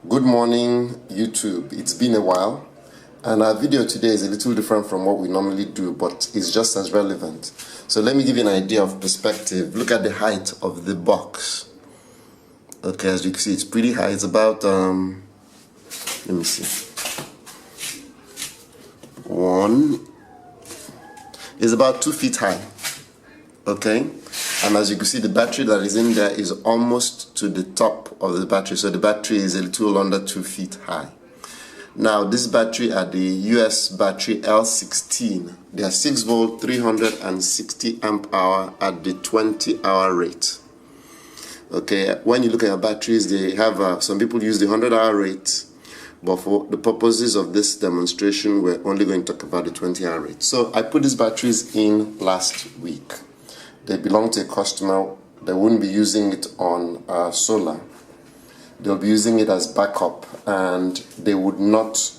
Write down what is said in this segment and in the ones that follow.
Good morning, YouTube. It's been a while, and our video today is a little different from what we normally do, but it's just as relevant. So let me give you an idea of perspective. Look at the height of the box. Okay, as you can see, it's pretty high. It's about let me see. It's about 2 feet high. Okay, and as you can see, the battery that is in there is almost to the top of the battery, so the battery is a little under 2 feet high. Now this battery are the US battery L16. They are 6 volt 360 amp hour at the 20-hour rate. Okay, when you look at your batteries, they have some people use the 100-hour rate, but for the purposes of this demonstration, we're only going to talk about the 20-hour rate. So I put these batteries in last week. They belong to a customer. They wouldn't be using it on solar. They'll be using it as backup, and they would not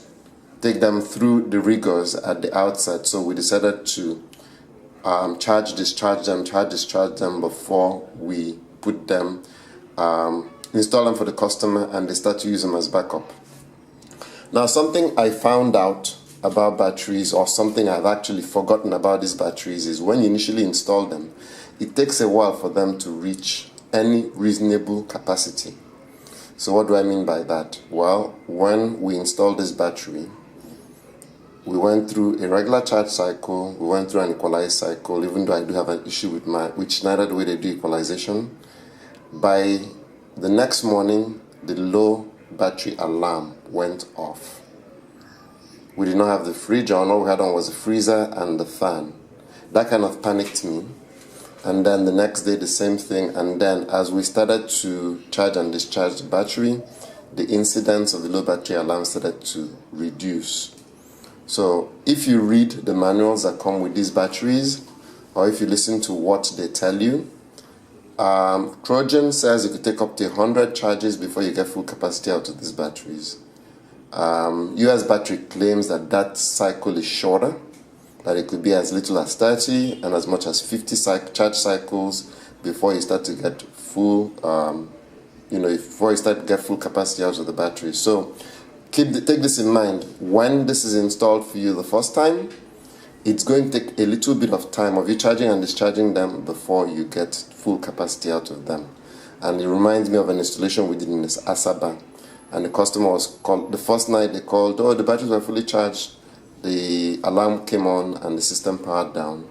take them through the rigors at the outset. So we decided to discharge them before we put them, install them for the customer, and they start to use them as backup. Now, something I found out about batteries, or something I've actually forgotten about these batteries, is when you initially install them, it takes a while for them to reach any reasonable capacity. So what do I mean by that? Well, when we installed this battery, we went through a regular charge cycle, we went through an equalized cycle, even though I do have an issue with which neither the way they do equalization. By the next morning, the low battery alarm went off. We did not have the fridge on. All we had on was the freezer and the fan. That kind of panicked me. And then the next day, the same thing. And then as we started to charge and discharge the battery, the incidence of the low battery alarm started to reduce. So if you read the manuals that come with these batteries, or if you listen to what they tell you, Trojan says you could take up to 100 charges before you get full capacity out of these batteries. US battery claims that cycle is shorter, that it could be as little as 30 and as much as 50 charge cycles before you start to get full, before you start to get full capacity out of the battery. So take this in mind. When this is installed for you the first time, it's going to take a little bit of time of you charging and discharging them before you get full capacity out of them. And it reminds me of an installation we did in this Asaba. And the customer was called, the first night they called, the batteries were fully charged, the alarm came on and the system powered down.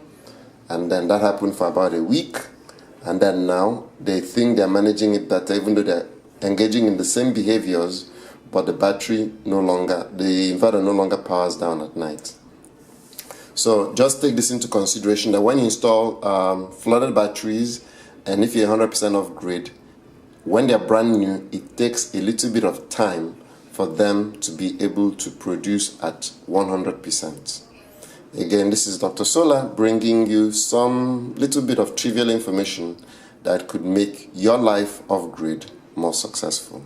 And then that happened for about a week. And then now they think they're managing it better, even though they're engaging in the same behaviors, but the inverter no longer powers down at night. So just take this into consideration that when you install flooded batteries, and if you're 100% off grid, when they're brand new, it takes a little bit of time for them to be able to produce at 100%. Again, this is Dr. Solar bringing you some little bit of trivial information that could make your life off grid more successful.